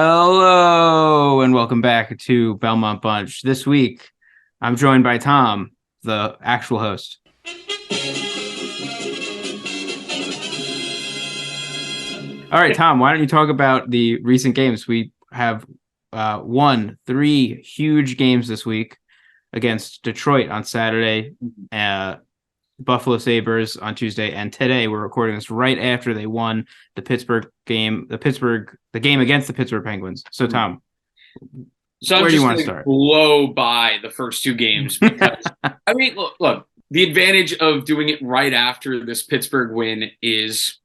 Hello and welcome back to Belmont Bunch. This week, I'm joined by Tom, the actual host. All right, Tom, why don't you talk about the recent games? We have won 3 huge games this week against Detroit on Saturday, Buffalo Sabres on Tuesday, and today we're recording this right after they won the game against the Pittsburgh Penguins. So, Tom, So I'm where do you just want to going to start? blow by the first two games because, look, the advantage of doing it right after this Pittsburgh win is,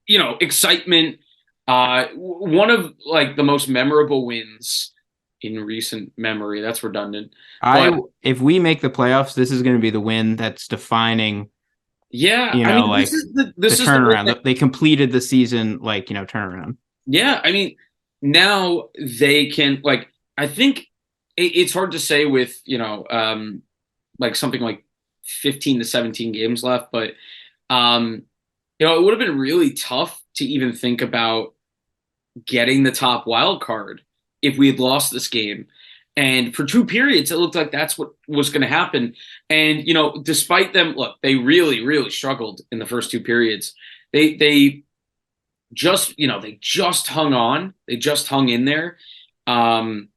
excitement. One of the most memorable wins in recent memory. That's redundant, but If we make the playoffs, this is going to be the win that's defining, yeah, this like is the the this is the win that, turnaround. They completed the season, turnaround. yeah. Now they can I think it's hard to say with something like 15 to 17 games left, but it would have been really tough to even think about getting the top wild card if we had lost this game. And for 2 periods, it looked like that's what was going to happen. And despite them, look, they really, really struggled in the first 2 periods. They just hung on. They just hung in there. Um,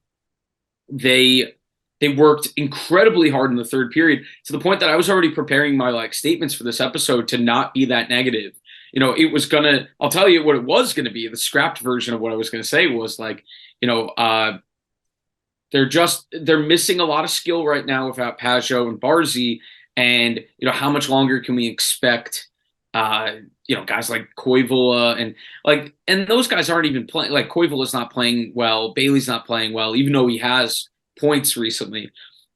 they they worked incredibly hard in the third period to the point that I was already preparing my statements for this episode to not be that negative. It was gonna. I'll tell you what it was gonna be. The scrapped version of what I was gonna say was they're missing a lot of skill right now without Pajot and Barzy, and how much longer can we expect? Guys like Koivula and those guys aren't even playing. Like Koivula's not playing well, Bailey's not playing well, even though he has points recently.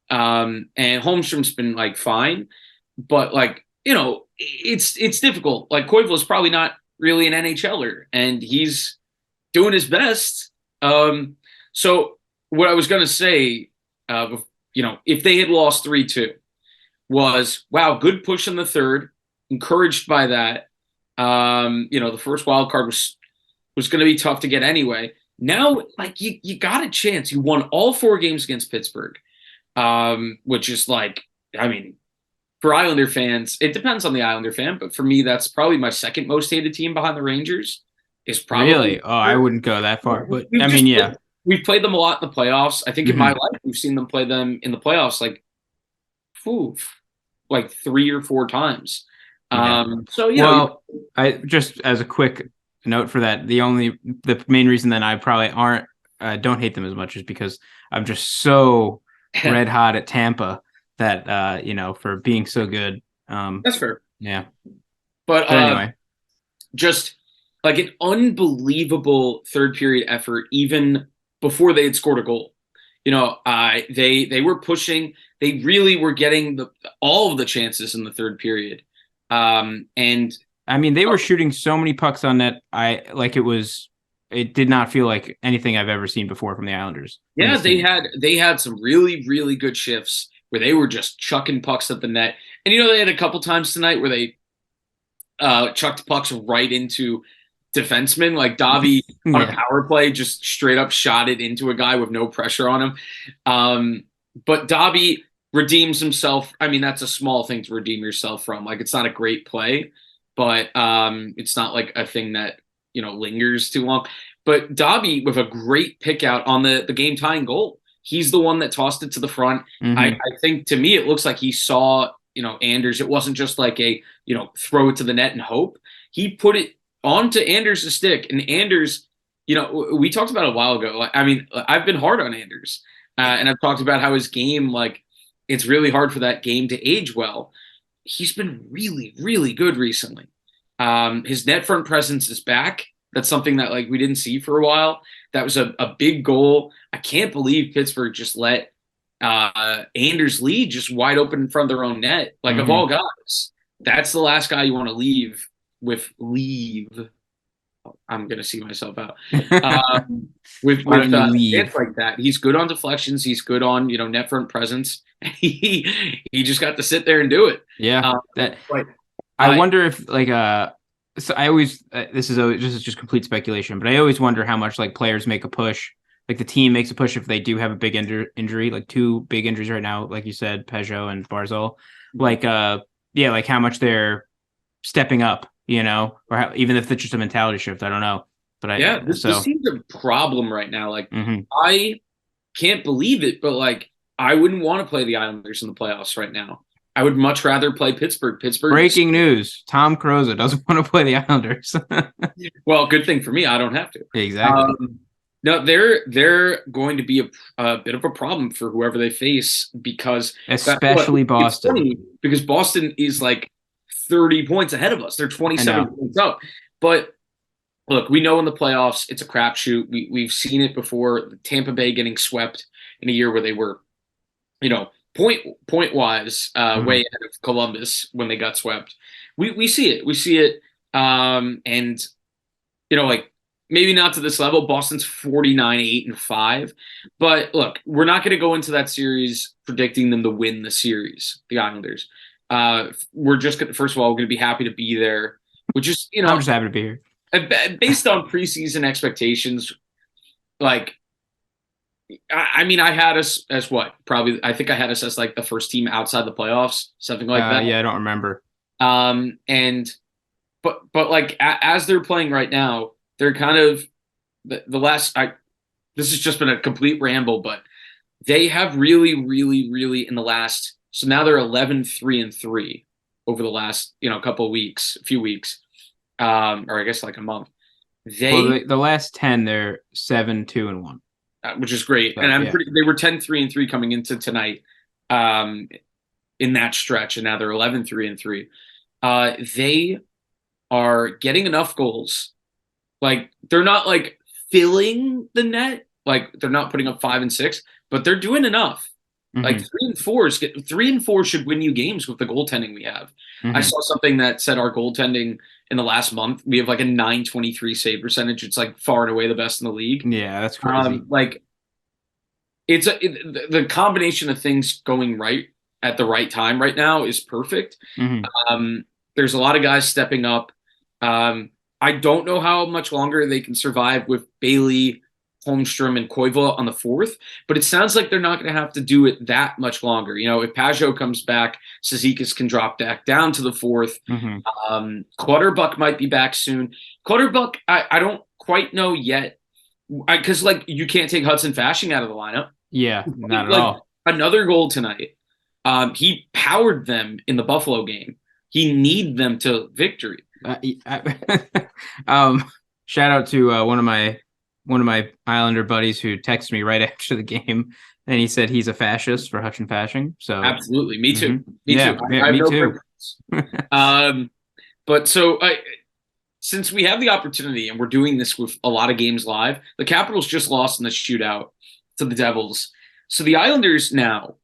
And Holmstrom's been fine, but it's difficult. Like Koivula's probably not really an NHLer, and he's doing his best. So what I was gonna say, if they had lost 3-2, was wow, good push in the third, encouraged by that. The first wild card was going to be tough to get anyway. Now, you got a chance. You won all 4 games against Pittsburgh, which is for Islander fans, it depends on the Islander fan, but for me, that's probably my second most hated team behind the Rangers. Is probably Really? Oh, I wouldn't go that far, but we've I just mean, yeah. we've played them a lot in the playoffs. I think in my Hmm. life we've seen them play them in the playoffs whew, 3 or 4 times. Yeah. So Well, I just as a quick note for that, the main reason that I probably aren't don't hate them as much is because I'm just so red hot at Tampa that for being so good. that's fair. Yeah. But But anyway, just an unbelievable third period effort, even before they had scored a goal. They were pushing. They really were getting all of the chances in the third period. And I mean, they were shooting so many pucks on net. It did not feel like anything I've ever seen before from the Islanders. From yeah, this team. they had some really, really good shifts where they were just chucking pucks at the net. And they had a couple times tonight where they chucked pucks right into defensemen. Like Davi on a Yeah. power play just straight up shot it into a guy with no pressure on him. But Davi redeems himself. I mean, that's a small thing to redeem yourself from. It's not a great play, but it's not like a thing that lingers too long. But Davi with a great pick out on the game tying goal. He's the one that tossed it to the front. I think to me it looks like he saw Anders. It wasn't just like a throw it to the net and hope. He put it onto Anders' stick, and Anders, we talked about it a while ago. I mean, I've been hard on Anders, and I've talked about how his game, it's really hard for that game to age well. He's been really, really good recently. His net front presence is back. That's something that we didn't see for a while. That was a big goal. I can't believe Pittsburgh just let Anders lead just wide open in front of their own net. Of all guys, that's the last guy you want to leave with leave. I'm gonna see myself out. With Why don't you it's leave? like that. He's good on deflections. He's good on net front presence. He just got to sit there and do it. Yeah. Um, That but I I wonder if So I always this is just complete speculation, but I always wonder how much like players make a push, like the team makes a push if they do have a big injury, like two big injuries right now, like you said, Peugeot and Barzal, like yeah, like how much they're stepping up, or how, even if it's just a mentality shift, I don't know, but Yeah, I this so team's a problem right now. Like, mhm. I can't believe it, but like, I wouldn't want to play the Islanders in the playoffs right now. I would much rather play Pittsburgh. Pittsburgh's Breaking news: Tom Croza doesn't want to play the Islanders. well, good thing for me. I don't have to. Exactly, Um, no, they're going to be a bit of a problem for whoever they face because especially it's Boston. funny because Boston is like 30 points ahead of us. They're I 27 know. points up. But look, we know in the playoffs it's a crapshoot. We've seen it before. Tampa Bay getting swept in a year where they were, point wise, way Mhm. ahead of Columbus when they got swept. We see it. We see it. And like maybe not to this level. Boston's 49-8-5. But look, we're not going to go into that series predicting them to win the series, the Islanders. We're just going to, first of all, we're going to be happy to be there, which is, I'm just happy to be here. based on preseason expectations, like, I mean, I had us as what? Probably, I think I had us as like the first team outside the playoffs, something like that. Yeah, I don't remember. And but like as they're playing right now, they're kind of the last. This has just been a complete ramble, but they have really, really, really in the last. So now they're 11-3-3 over the last couple of weeks, a few weeks, or I guess like a month. Well, They the last 10, they're 7-2-1. which is great. And So yeah. they were 10-3-3 coming into tonight, um, in that stretch, and now they're 11-3-3. They are getting enough goals. Like, they're not like filling the net, like they're not putting up 5 and 6, but they're doing enough. Like Hmm. 3 and 4 should win you games with the goaltending we have. I Hmm. saw something that said our goaltending in the last month, we have like a 923 save percentage. It's like far and away the best in the league. Yeah, that's crazy. Like, the combination of things going right at the right time right now is perfect. Hmm. There's a lot of guys stepping up. I don't know how much longer they can survive with Bailey, Holmstrom, and Koivu on the fourth, but it sounds like they're not going to have to do it that much longer. If Pajot comes back, Cizikas can drop back down to the fourth. Hmm. Clutterbuck might be back soon. Clutterbuck, I don't quite know yet, because like you can't take Hudson Fashing out of the lineup. Yeah, not at Like, all. another goal tonight. He powered them in the Buffalo game. He need them to victory. Um, shout out to one of my Islander buddies who texted me right after the game, and he said he's a fascist for Hutch and Fashing. So, Absolutely, me too. mhm. Me Yeah, too. yeah, I have me no too. preference. But so since we have the opportunity and we're doing this with a lot of games live, the Capitals just lost in the shootout to the Devils. So the Islanders now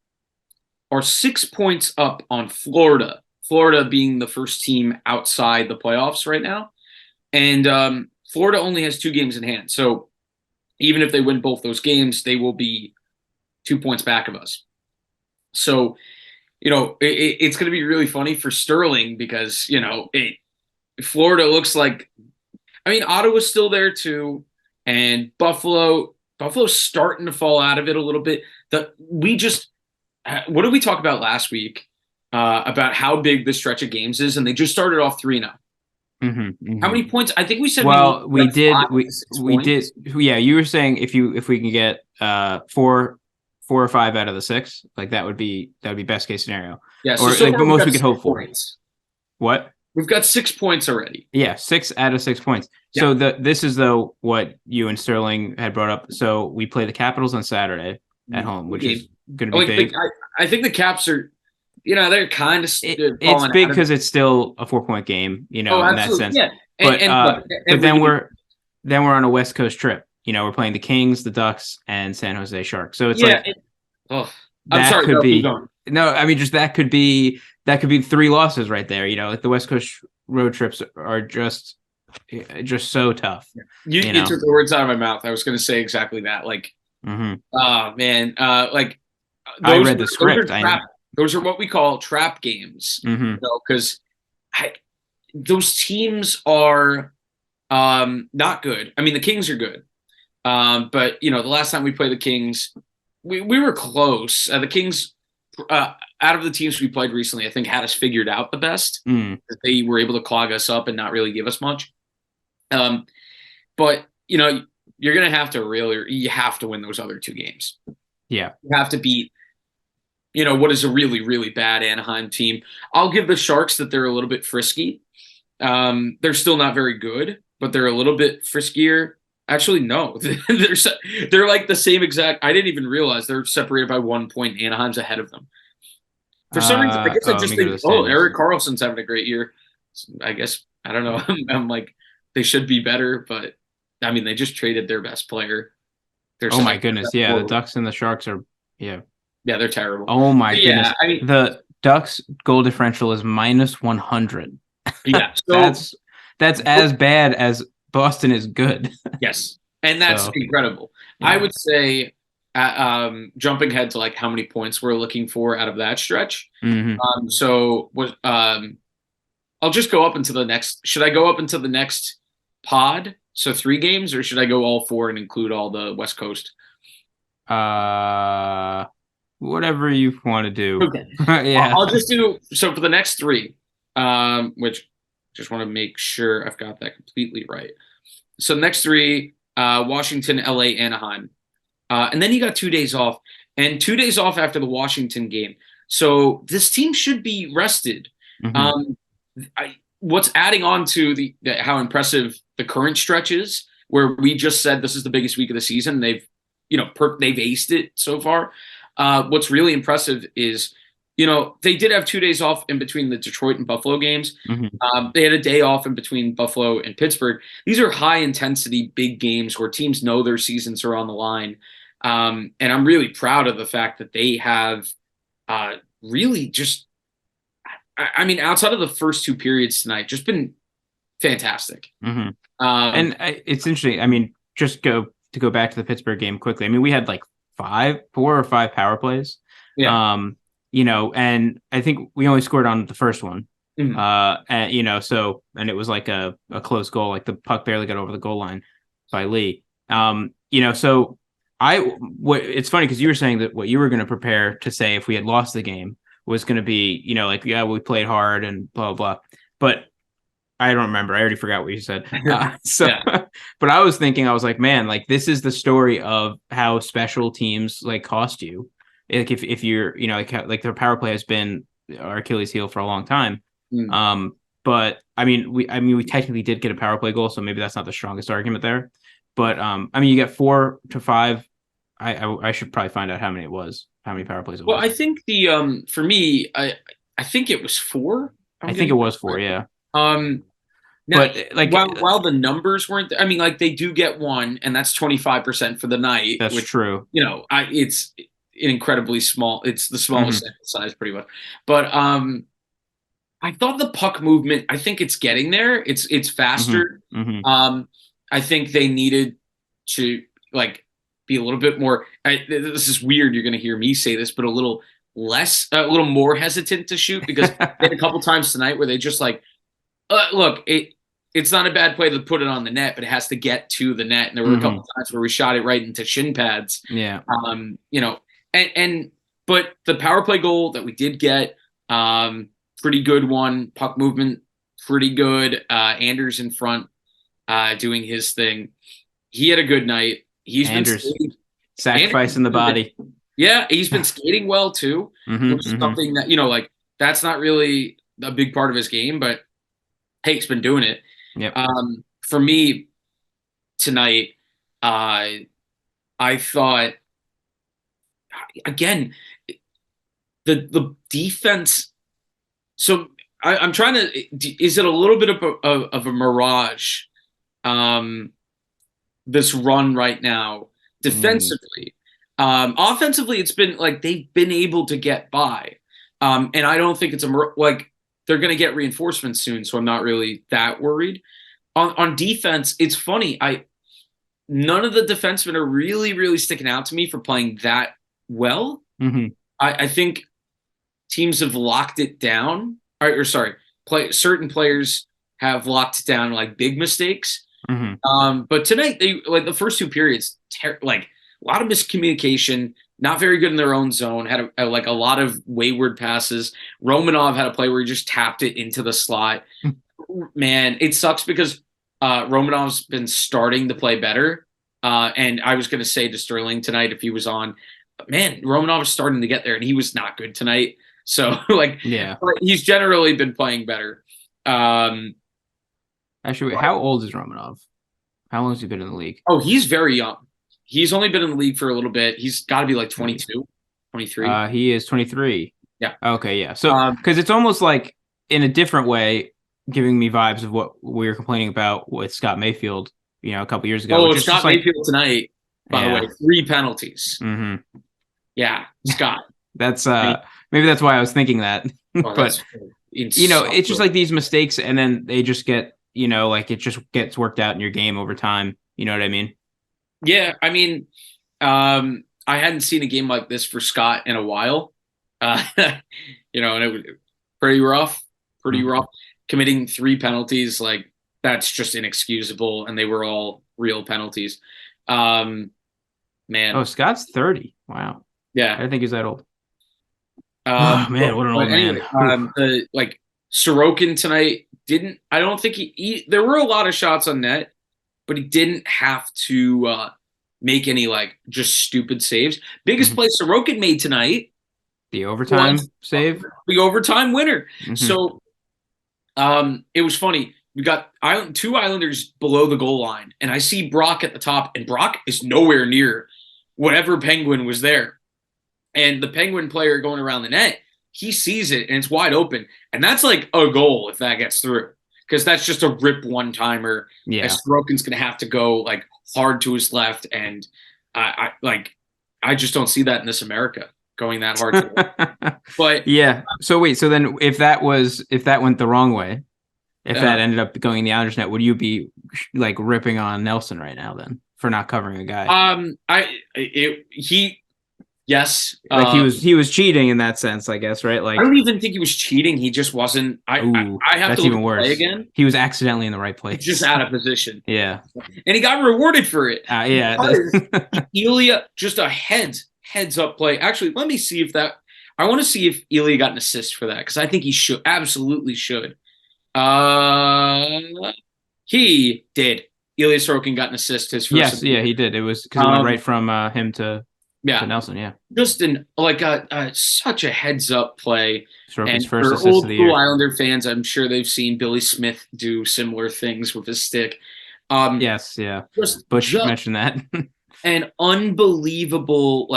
are 6 points up on Florida. Florida being the first team outside the playoffs right now. And Florida only has 2 games in hand. So even if they win both those games, they will be 2 points back of us. So, it's going to be really funny for Sterling because, Florida looks like, I mean, Ottawa's still there too. And Buffalo's starting to fall out of it a little bit. What did we talk about last week about how big the stretch of games is? And they just started off 3-0. Hmm. How Hmm. many points? I think we said we need Well, we like did. 5 to 6 We did. points. Yeah, you were saying if we can get four or five out of the six, like that would be best case scenario, Yeah, or so like far the we've most got we could six hope for. points. What? We've got 6 points already. Yeah, 6 out of 6 points. Yeah. So this is though what you and Sterling had brought up. So we play the Capitals on Saturday at home, which is going to be Like, big. I think the Caps are, they're kind of It's falling big out of it. because it's still a 4 point game, Oh, in that absolutely. sense. Yeah. But And look, but every then we're on a West Coast trip. We're playing the Kings, the Ducks, and San Jose Sharks. So it's yeah. like Oh, I'm that sorry. could No, keep be going. no. I mean, just that could be 3 losses right there. Like the West Coast road trips are just so tough. You took the words out of my mouth. I was going to say exactly that. Like, Hmm. oh man, like I those read the those are script. I know. trap. Those are what we call trap games. Hmm. Because those teams are not good. I mean, the Kings are good. But the last time we played the Kings, we were close. The Kings, out of the teams we played recently, I think had us figured out the best. Mm. They were able to clog us up and not really give us much. But you're gonna have to you have to win those other two games. Yeah, you have to beat. What is a really, really bad Anaheim team. I'll give the Sharks that they're a little bit frisky. They're still not very good, but they're a little bit friskier. Actually, no, they're like the same exact. I didn't even realize they're separated by 1 point. Anaheim's ahead of them. For some reason, I guess I just think, Erik Karlsson's having a great year. I guess, I don't know. I'm like, they should be better, but I mean, they just traded their best player. Oh my goodness, yeah, the Ducks and the Sharks are, yeah, they're terrible. Oh my goodness, I mean, the Ducks goal differential is -100. Yeah, so that's as bad as Boston is good. Yes, and that's incredible. Yeah. I would say, jumping ahead to like how many points we're looking for out of that stretch. Mm-hmm. I'll just go up into the next. Should I go up into the next pod? So 3 games, or should I go all 4 and include all the West Coast? Whatever you want to do. Okay. Yeah. I'll just do so for the next 3, which just want to make sure I've got that completely right. So next 3, Washington, LA, Anaheim. And then you got 2 days off, and 2 days off after the Washington game. So this team should be rested. Mm-hmm. What's adding on to how impressive the current stretch is, where we just said this is the biggest week of the season. They've aced it so far. What's really impressive is, they did have 2 days off in between the Detroit and Buffalo games. Mm-hmm. They had a day off in between Buffalo and Pittsburgh. These are high-intensity, big games where teams know their seasons are on the line. And I'm really proud of the fact that they have really just – I mean, outside of the first 2 periods tonight, just been fantastic. Mm-hmm. And it's interesting. I mean, just go back to the Pittsburgh game quickly. I mean, we had like 4 or 5 power plays. Yeah. And I think we only scored on the first one. Mm-hmm. And it was like a close goal, like the puck barely got over the goal line by Lee. So it's funny because you were saying that what you were going to prepare to say if we had lost the game was going to be, we played hard and blah, blah. But I don't remember. I already forgot what you said. But I was thinking, I was like, man, like this is the story of how special teams like cost you. Like if you're, like their power play has been our Achilles heel for a long time. Mm. But I mean, we technically did get a power play goal, so maybe that's not the strongest argument there. But you get 4 to 5. I should probably find out how many power plays it was. Well, I think for me, I think it was 4. I think it was 4, yeah. Now, but like while the numbers weren't, I mean, like they do get 1, and that's 25% for the night. That's true. It's incredibly small. It's the smallest sample size, pretty much. But I thought the puck movement. I think it's getting there. It's faster. Mm-hmm. I think they needed to like be a little bit more. This is weird. You're going to hear me say this, but a little more hesitant to shoot because they had a couple times tonight where they just like, look, it's not a bad play to put it on the net, but it has to get to the net. And there were a couple times where we shot it right into shin pads. Yeah. But the power play goal that we did get, pretty good one. Puck movement, pretty good. Anders in front, doing his thing. He had a good night. He's been sacrificing the body. Yeah, he's been skating well too, which is something that that's not really a big part of his game, but hey, he's been doing it. Yep. For me tonight, I thought again the defense. So I'm trying to. Is it a little bit of a mirage? This run right now defensively. Offensively, it's been like they've been able to get by, and I don't think it's they're going to get reinforcements soon, so I'm not really that worried. On defense, it's funny. None of the defensemen are really, really sticking out to me for playing that well. Mm-hmm. I think teams have locked it down. Certain players have locked down like big mistakes. Hmm. But tonight they like the first two periods, like a lot of miscommunication, not very good in their own zone. Had like a lot of wayward passes. Romanov had a play where he just tapped it into the slot. Man, it sucks because Romanov's been starting to play better. And I was going to say to Sterling tonight if he was on, but man, Romanov is starting to get there, and he was not good tonight. So like, Yeah. he's generally been playing better. Actually, wait, how old is Romanov? How long has he been in the league? Oh, he's very young. He's only been in the league for a little bit. He's got to be like 22, 23. He is 23. Yeah. Okay, yeah. So, because it's almost like in a different way, giving me vibes of what we were complaining about with Scott Mayfield, a couple years ago. Oh, Scott Mayfield tonight, by the way, 3 penalties. Mm-hmm. Yeah, Scott. That's maybe that's why I was thinking that. But it's just like these mistakes, and then they just get, like it just gets worked out in your game over time. You know what I mean? Yeah, I mean, I hadn't seen a game like this for Scott in a while. And it was pretty rough, committing 3 penalties. Like that's just inexcusable. And they were all real penalties. Man. Oh, Scott's 30. Wow. Yeah. I didn't think he was that old. Oh man, what an old man. Like Sorokin tonight I don't think there were a lot of shots on net, but he didn't have to make any like just stupid saves. Biggest play Sorokin made tonight. The overtime save? The overtime winner. Mm-hmm. So it was funny. We got 2 Islanders below the goal line, and I see Brock at the top, and Brock is nowhere near whatever Penguin was there. And the Penguin player going around the net, he sees it, and it's wide open. And that's like a goal if that gets through, because that's just a rip one-timer. Yeah. Sorokin's going to have to go like hard to his left, and I just don't see that in this America going that hard. But yeah. So wait. So then, if that went the wrong way, if that ended up going in the Islanders net, would you be like ripping on Nelson right now then for not covering a guy? Yes. Like he was cheating in that sense, I guess, right? Like I don't even think he was cheating. He just wasn't. I have to look even worse. Play again. He was accidentally in the right place. Just out of position. Yeah. And he got rewarded for it. Yeah. Ilya, just a heads up play. Actually, let me see if I want to see if Ilya got an assist for that, because I think he absolutely should. He did. Ilya Sorokin got an assist. His first. Yes, yeah, he did. It was because it went right from him to Nelson. Yeah, just such a heads up play. Sorokin's and first for assist old of the year. Islander fans, I'm sure they've seen Billy Smith do similar things with his stick. Yes, yeah. Bush mentioned that. An unbelievable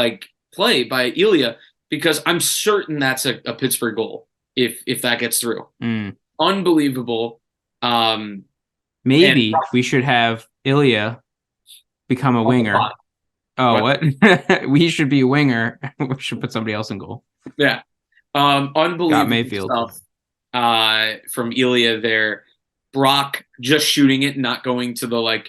play by Ilya, because I'm certain that's a Pittsburgh goal if that gets through. Unbelievable. Maybe we should have Ilya become a winger. Oh, what? We should be a winger. We should put somebody else in goal. Yeah. Unbelievable Got Mayfield stuff from Ilya there. Brock just shooting it, not going to the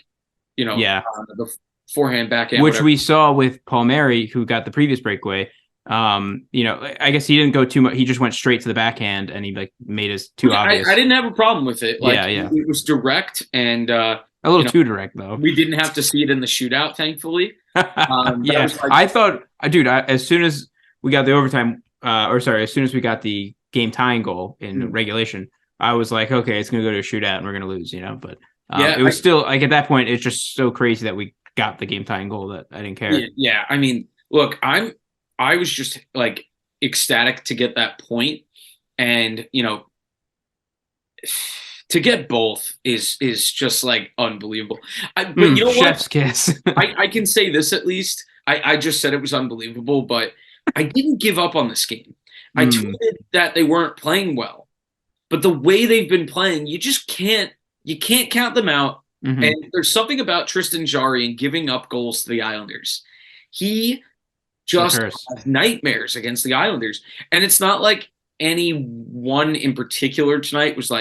the forehand, backhand. Which whatever. We saw with Palmieri, who got the previous breakaway. I guess he didn't go too much. He just went straight to the backhand, and he made his too obvious. I didn't have a problem with it. Yeah. It was direct and a little too direct, though. We didn't have to see it in the shootout, thankfully. Yeah, I thought, dude, as soon as we got the overtime, as soon as we got the game tying goal in regulation, I was like, okay, it's gonna go to a shootout and we're gonna lose, But it was still at that point, it's just so crazy that we got the game tying goal that I didn't care. Yeah. I mean, look, I was just ecstatic to get that point, and to get both is just unbelievable. But you know chef's what? Kiss. I can say this at least. I just said it was unbelievable, but I didn't give up on this game. I tweeted that they weren't playing well, but the way they've been playing, you just can't count them out. Mm-hmm. And there's something about Tristan Jarry and giving up goals to the Islanders. He just has nightmares against the Islanders. And it's not like any one in particular tonight was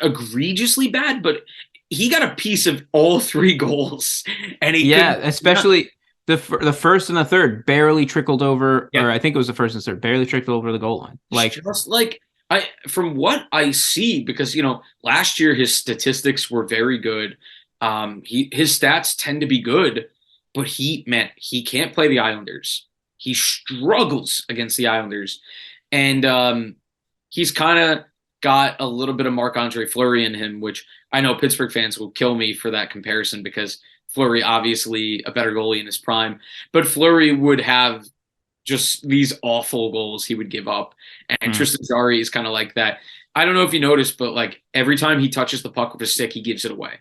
egregiously bad, but he got a piece of all 3 goals. And especially the first and the third barely trickled over, or I think it was the first and third, barely trickled over the goal line. From what I see, because last year his statistics were very good. His stats tend to be good, but he can't play the Islanders. He struggles against the Islanders, and he's kind of got a little bit of Marc-Andre Fleury in him, which I know Pittsburgh fans will kill me for that comparison because Fleury obviously a better goalie in his prime, but Fleury would have just these awful goals he would give up. And Tristan Jarry is kind of like that. I don't know if you noticed, but like every time he touches the puck with a stick, he gives it away.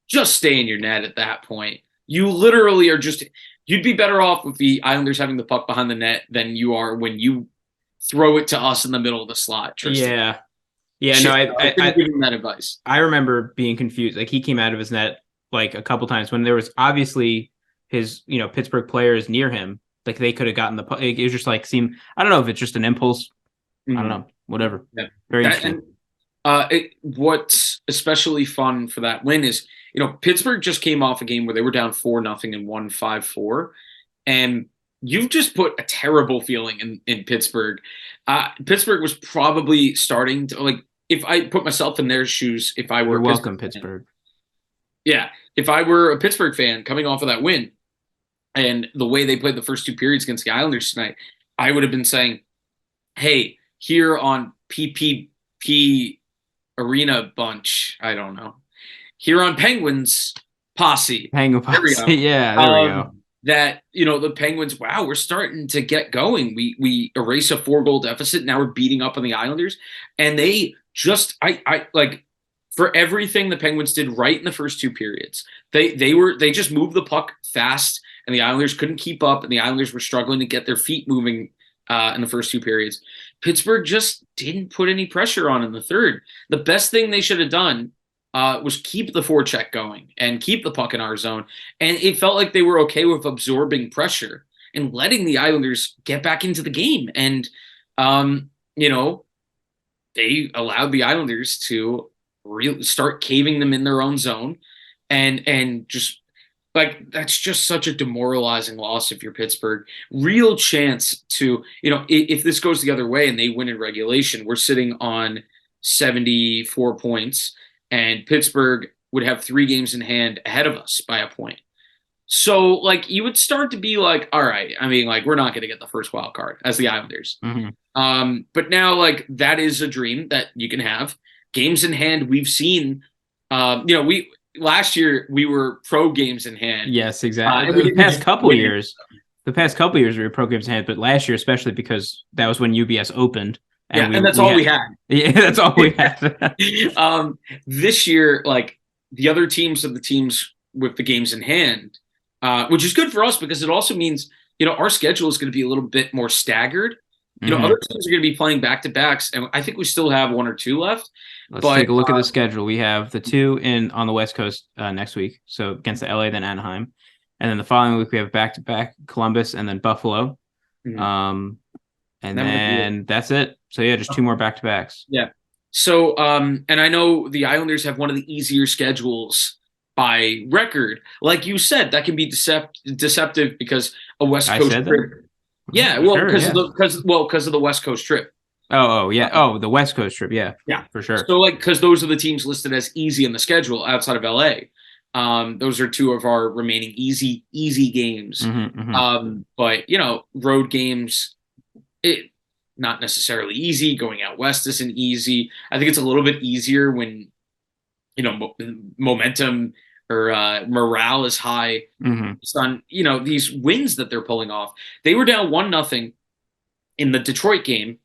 Just stay in your net at that point. You literally are you'd be better off with the Islanders having the puck behind the net than you are when you throw it to us in the middle of the slot, Tristan. Yeah. Yeah, no, I give him that advice. I remember being confused. Like he came out of his net like a couple times when there was obviously his, Pittsburgh players near him. Like they could have gotten the puck. It was just like I don't know if it's just an impulse. I don't know. Whatever. Yeah. Very interesting. What's especially fun for that win is, Pittsburgh just came off a game where they were down 4-0 and won 5-4. And you've just put a terrible feeling in Pittsburgh. Pittsburgh was probably starting to, like, if I put myself in their shoes, if I were You're welcome, Pittsburgh. Yeah. If I were a Pittsburgh fan coming off of that win and the way they played the first two periods against the Islanders tonight, I would have been saying, hey, here on PPP Arena Bunch, I don't know. Here on Penguins Posse. Penguin Posse. Yeah, there we go. That, the Penguins, wow, we're starting to get going. We erase a 4-goal deficit. Now we're beating up on the Islanders. And they just, I like, for everything the Penguins did right in the first two periods, they just moved the puck fast and the Islanders couldn't keep up and the Islanders were struggling to get their feet moving in the first two periods. Pittsburgh just didn't put any pressure on in the third. The best thing they should have done was keep the forecheck going and keep the puck in our zone. And it felt like they were okay with absorbing pressure and letting the Islanders get back into the game. And, they allowed the Islanders to really start caving them in their own zone. And just like, that's just such a demoralizing loss if you're Pittsburgh. Real chance to, if this goes the other way and they win in regulation, we're sitting on 74 points. And Pittsburgh would have 3 games in hand ahead of us by a point. So, like, you would start to be like, all right, I mean, like, we're not going to get the first wild card as the Islanders. But now, like, that is a dream that you can have. Games in hand, we've seen, last year we were pro games in hand. Yes, exactly. The past couple years, we were pro games in hand, but last year, especially because that was when UBS opened. And that's all we had. Yeah, that's all we had. This year, like the other teams of the teams with the games in hand, which is good for us because it also means, our schedule is going to be a little bit more staggered. Other teams are going to be playing back-to-backs, and I think we still have 1 or 2 left. Let's take a look at the schedule. We have the 2 on the West Coast next week, so against the LA, then Anaheim. And then the following week, we have back-to-back Columbus and then Buffalo. And then that's it. So, yeah, just 2 more back-to-backs. Yeah. So, and I know the Islanders have one of the easier schedules by record. Like you said, that can be deceptive because a West Coast trip. Yeah, well, because of the West Coast trip. Oh, yeah. Oh, the West Coast trip. Yeah. Yeah. For sure. So, like, because those are the teams listed as easy in the schedule outside of LA. Those are 2 of our remaining easy games. But, road games, not necessarily easy. Going out west isn't easy. I think it's a little bit easier when, momentum or morale is high. Based on, these wins that they're pulling off. They were down 1-0 in the Detroit game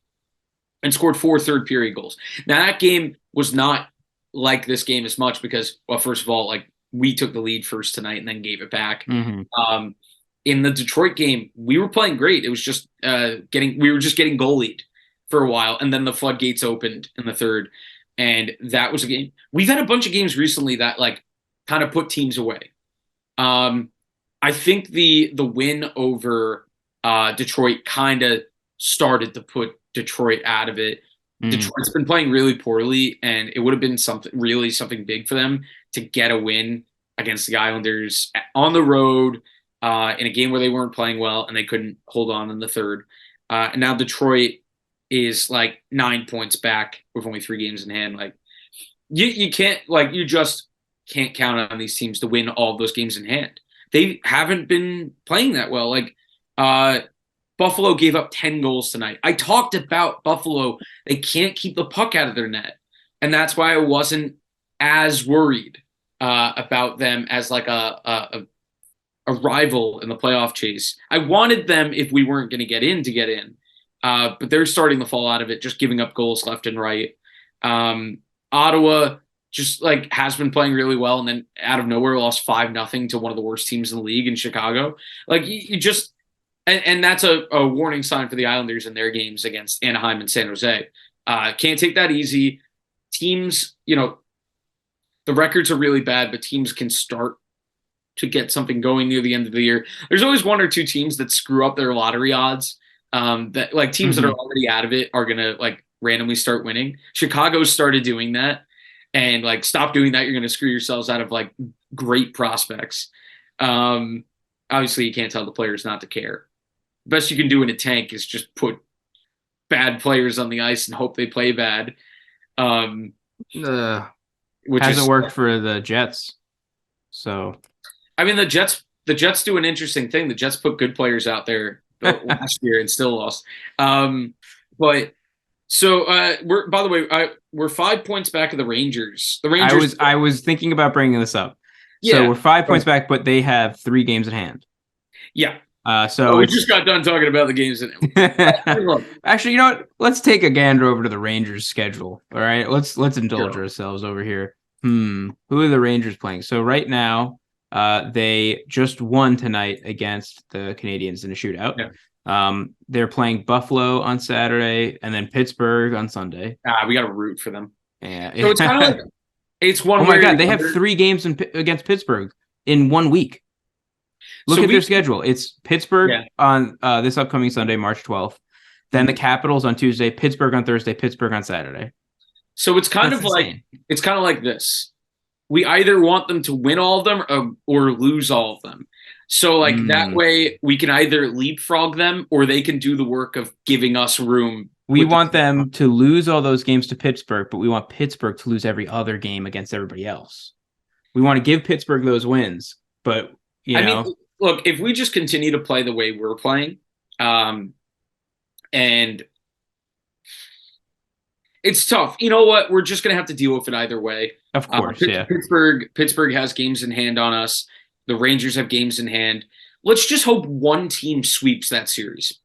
and scored 4 third-period goals. Now, that game was not like this game as much because, well, first of all, like, we took the lead first tonight and then gave it back. In the Detroit game, we were playing great. It was just we were just getting goalied for a while, and then the floodgates opened in the third, and that was a game. We've had a bunch of games recently that like kind of put teams away. I think the win over Detroit kind of started to put Detroit out of it. Detroit's been playing really poorly, and it would have been something big for them to get a win against the Islanders on the road. In a game where they weren't playing well and they couldn't hold on in the third. And now Detroit, is like 9 points back with only 3 games in hand. Like you can't like you just can't count on these teams to win all of those games in hand. They haven't been playing that well. Like uh Buffalo gave up 10 goals tonight. I talked about Buffalo. They can't keep the puck out of their net. And that's why I wasn't as worried about them as like a rival in the playoff chase. I wanted them, if we weren't going to get in, to get in. But they're starting to fall out of it, just giving up goals left and right. Ottawa just like has been playing really well, and then out of nowhere lost 5-0 to one of the worst teams in the league in Chicago. Like you just and that's a warning sign for the Islanders in their games against Anaheim and San Jose. Can't take that easy. Teams, the records are really bad, but teams can start to get something going near the end of the year. There's always one or two teams that screw up their lottery odds. That like teams that are already out of it are gonna like randomly start winning. Chicago started doing that, and like stop doing that. You're gonna screw yourselves out of like great prospects. Obviously, you can't tell the players not to care. Best you can do in a tank is just put bad players on the ice and hope they play bad. Which hasn't worked for the Jets. So, I mean, the Jets do an interesting thing. The Jets put good players out there last year and still lost. But so we're by the way, we're 5 points back of the Rangers. The Rangers. I was thinking about bringing this up. Yeah. So we're 5 points back, but they have 3 games at hand. Yeah. So we just got done talking about the games. Actually, you know what? Let's take a gander over to the Rangers' schedule. All right, let's indulge ourselves over here. Who are the Rangers playing? So right now, they just won tonight against the Canadiens in a shootout. Yeah. They're playing Buffalo on Saturday and then Pittsburgh on Sunday. We got to root for them. Yeah. So it's kind of like it's one. Oh my God, they have 3 games against Pittsburgh in 1 week. Look at their schedule. It's Pittsburgh on this upcoming Sunday, March 12th. Then the Capitals on Tuesday, Pittsburgh on Thursday, Pittsburgh on Saturday. So it's kind of like this. We either want them to win all of them or lose all of them. So like that way we can either leapfrog them or they can do the work of giving us room. We want them to lose all those games to Pittsburgh, but we want Pittsburgh to lose every other game against everybody else. We want to give Pittsburgh those wins, but I mean, look, if we just continue to play the way we're playing, and it's tough. You know what? We're just going to have to deal with it either way. Of course, yeah. Pittsburgh has games in hand on us. The Rangers have games in hand. Let's just hope one team sweeps that series.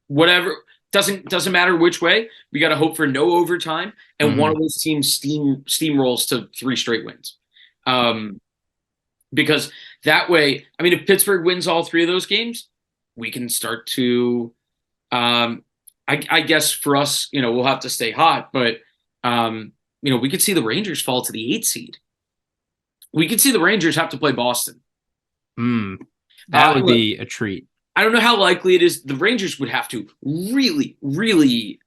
Whatever, doesn't matter which way. We got to hope for no overtime, and one of those teams steamrolls to 3 straight wins. Because that way, I mean, if Pittsburgh wins all 3 of those games, we can start to, I guess for us, we'll have to stay hot, but, we could see the Rangers fall to the 8th seed. We could see the Rangers have to play Boston. That would be a treat. I don't know how likely it is. The Rangers would have to really, really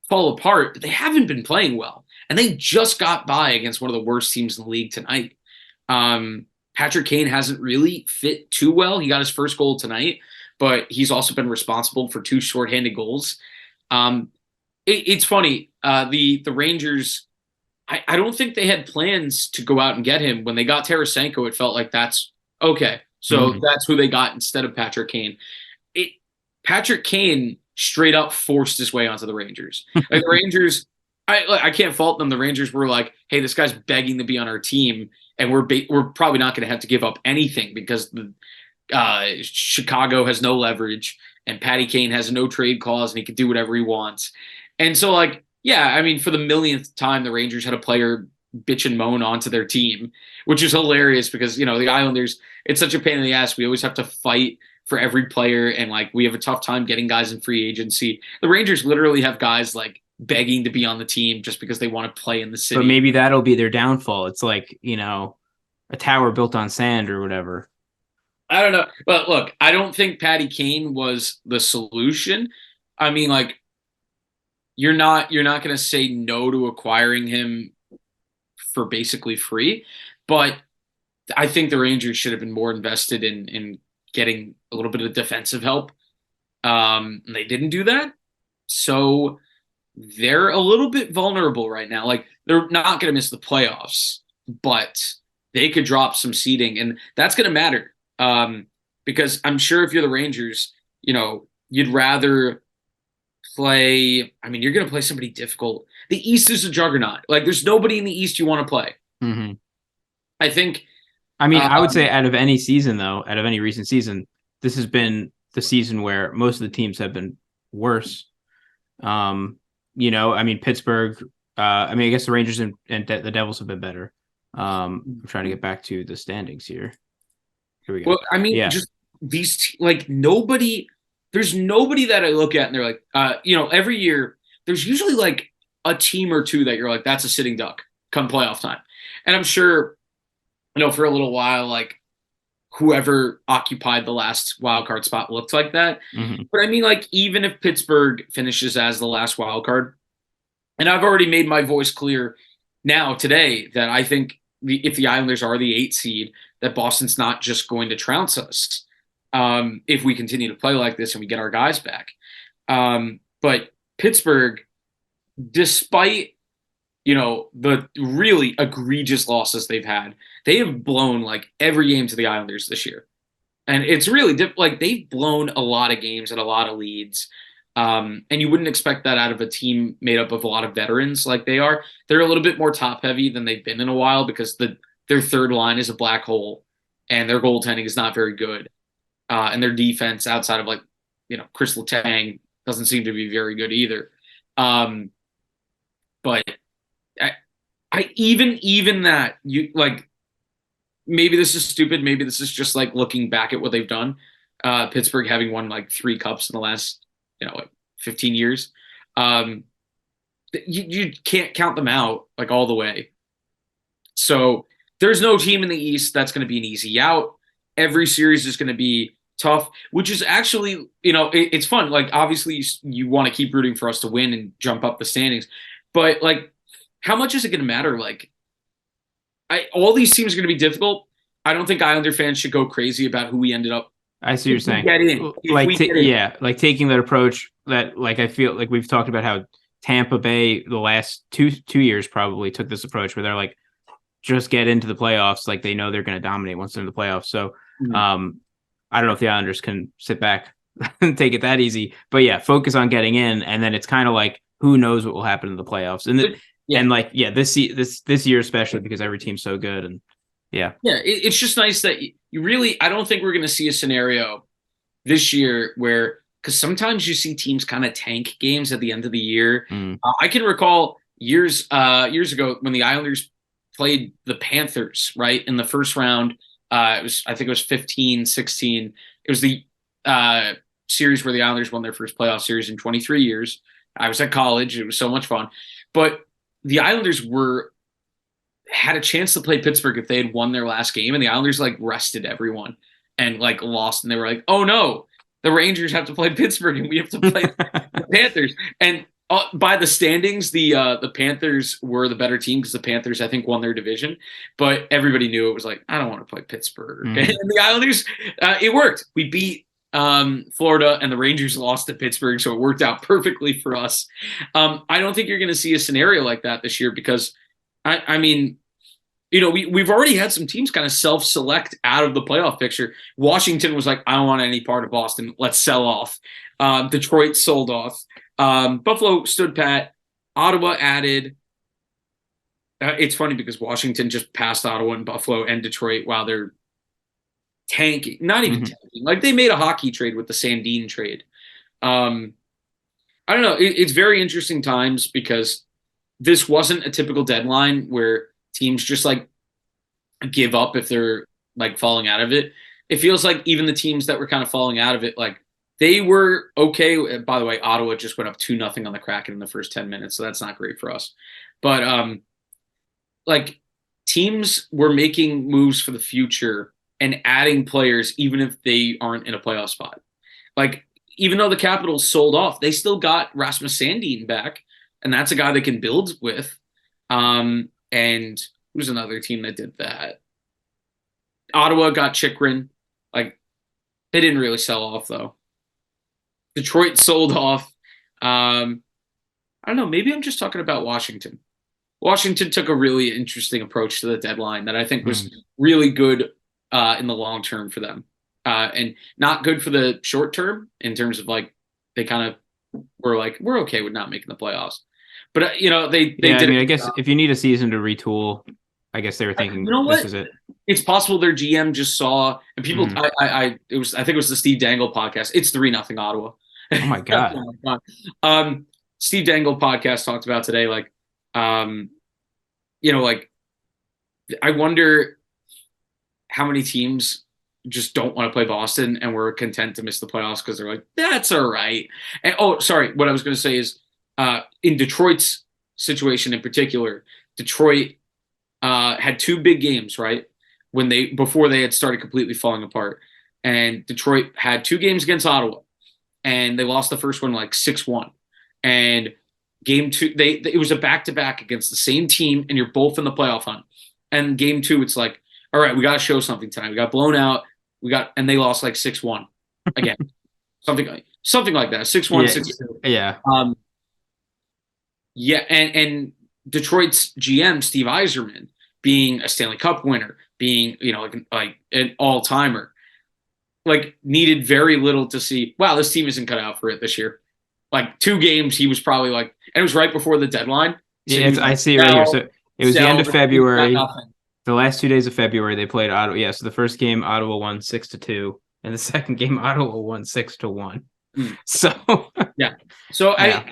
fall apart, but they haven't been playing well. And they just got by against one of the worst teams in the league tonight. Patrick Kane hasn't really fit too well. He got his first goal tonight, but he's also been responsible for 2 shorthanded goals. It's funny. The Rangers, I don't think they had plans to go out and get him. When they got Tarasenko, it felt like that's okay. So that's who they got instead of Patrick Kane. Patrick Kane straight up forced his way onto the Rangers. Like the Rangers, I can't fault them. The Rangers were like, hey, this guy's begging to be on our team. And we're probably not going to have to give up anything because Chicago has no leverage and Patty Kane has no trade clause and he can do whatever he wants. And so, like, yeah, I mean, for the millionth time, the Rangers had a player bitch and moan onto their team, which is hilarious because, the Islanders, it's such a pain in the ass. We always have to fight for every player. And like, we have a tough time getting guys in free agency. The Rangers literally have guys like begging to be on the team just because they want to play in the city. But maybe that'll be their downfall. It's like, a tower built on sand or whatever. I don't know. But look, I don't think Patty Kane was the solution. I mean, like, you're not going to say no to acquiring him for basically free, but I think the Rangers should have been more invested in getting a little bit of defensive help. They didn't do that. So they're a little bit vulnerable right now. Like they're not going to miss the playoffs, but they could drop some seeding, and that's going to matter. Because I'm sure if you're the Rangers, you'd rather play. I mean, you're going to play somebody difficult. The East is a juggernaut. Like, there's nobody in the East you want to play. Mm-hmm. I think. I mean, I would say Um, out of any season, though, out of any recent season, this has been the season where most of the teams have been worse. I mean, Pittsburgh. I mean, I guess the Rangers and the Devils have been better. I'm trying to get back to the standings here. Here we go. well, I mean, Yeah, just like nobody. There's nobody that I look at and they're like, every year there's usually like a team or two that you're like, that's a sitting duck come playoff time, and I'm sure, for a little while, like whoever occupied the last wild card spot looked like that. mm-hmm. But I mean, like, even if Pittsburgh finishes as the last wild card, and I've already made my voice clear now today that I think if the Islanders are the 8 seed, that Boston's not just going to trounce us if we continue to play like this and we get our guys back. But Pittsburgh, despite the really egregious losses they've had, they have blown like every game to the Islanders this year. And it's really like they've blown a lot of games and a lot of leads. And you wouldn't expect that out of a team made up of a lot of veterans like they are. They're a little bit more top heavy than they've been in a while because their third line is a black hole and their goaltending is not very good. And their defense outside of like, Chris Letang doesn't seem to be very good either. But I even that you like maybe this is stupid. Maybe this is just like looking back at what they've done. Pittsburgh having won like 3 cups in the last, like 15 years. You can't count them out like all the way. So there's no team in the East that's going to be an easy out. Every series is going to be tough, which is actually, it's fun. Like, obviously, you want to keep rooting for us to win and jump up the standings. But, like, how much is it going to matter? Like, all these teams are going to be difficult. I don't think Islander fans should go crazy about who we ended up. I see what you're saying. Get in. Yeah, like taking that approach that, like, I feel like we've talked about how Tampa Bay the last two years probably took this approach where they're like, just get into the playoffs. Like, they know they're going to dominate once they're in the playoffs. So, I don't know if the Islanders can sit back and take it that easy, but yeah, focus on getting in. And then it's kind of like, who knows what will happen in the playoffs. This year, especially because every team's so good. And it's just nice that you really, I don't think we're going to see a scenario this year where, because sometimes you see teams kind of tank games at the end of the year. I can recall years ago when the Islanders played the Panthers, right, in the first round. I think it was 15-16. It was the series where the Islanders won their first playoff series in 23 years. I was at college. It was so much fun. But the Islanders had a chance to play Pittsburgh if they had won their last game, and the Islanders like rested everyone and like lost, and they were like, "Oh no, the Rangers have to play Pittsburgh, and we have to play the Panthers." And by the standings, the Panthers were the better team because the Panthers, I think, won their division. But everybody knew it was like, I don't want to play Pittsburgh. And the Islanders, it worked. We beat Florida, and the Rangers lost to Pittsburgh, so it worked out perfectly for us. I don't think you're going to see a scenario like that this year because, I mean, we've already had some teams kind of self-select out of the playoff picture. Washington was like, I don't want any part of Boston. Let's sell off. Detroit sold off. Buffalo stood pat. Ottawa added. It's funny because Washington just passed Ottawa and Buffalo and Detroit while they're tanking. Not even tanking. Like, they made a hockey trade with the Sandin trade. I don't know. It's very interesting times because this wasn't a typical deadline where teams just like give up if they're like falling out of it. It feels like even the teams that were kind of falling out of it, like, they were okay. By the way, Ottawa just went up 2-0 on the Kraken in the first 10 minutes, so that's not great for us. But like, teams were making moves for the future and adding players even if they aren't in a playoff spot. Like, even though the Capitals sold off, they still got Rasmus Sandin back, and that's a guy they can build with. And who's another team that did that? Ottawa got Chikrin. Like, they didn't really sell off though. Detroit sold off. I I don't know. Maybe I'm just talking about Washington. Washington took a really interesting approach to the deadline that I think was really good in the long term for them, and not good for the short term in terms of like they kind of were like we're okay with not making the playoffs, but they Yeah, I did. mean, I guess if you need a season to retool, I guess they were thinking You know this what? is it. It's possible their GM just saw and people. Mhm. I think it was the Steve Dangle podcast. It's 3-0 Ottawa. Oh my God. Oh my God. Steve Dangle podcast talked about today, like, um, like I wonder how many teams just don't want to play Boston and were content to miss the playoffs because they're like, that's all right. And oh, sorry, what I was going to say is, in Detroit's situation in particular, Detroit had two big games, right? Before they had started completely falling apart, and Detroit had two games against Ottawa, and they lost the first one like 6-1. And game two, it was a back-to-back against the same team, and you're both in the playoff hunt. And game two, it's like, all right, we got to show something tonight. We got blown out. And they lost like 6-1 again, something like that, 6-1, Yeah, 6-2. yeah. Yeah, and Detroit's GM Steve Yzerman, being a Stanley Cup winner, being like an all timer, like needed very little to see. Wow, this team isn't cut out for it this year. Like 2 games, he was probably like, and it was right before the deadline. So Yeah, I see it right here. So it was the end of February. Nothing. The last 2 days of February, they played Ottawa. Yeah, so the first game, Ottawa won 6-2, and the second game, Ottawa won 6-1. So yeah, so yeah.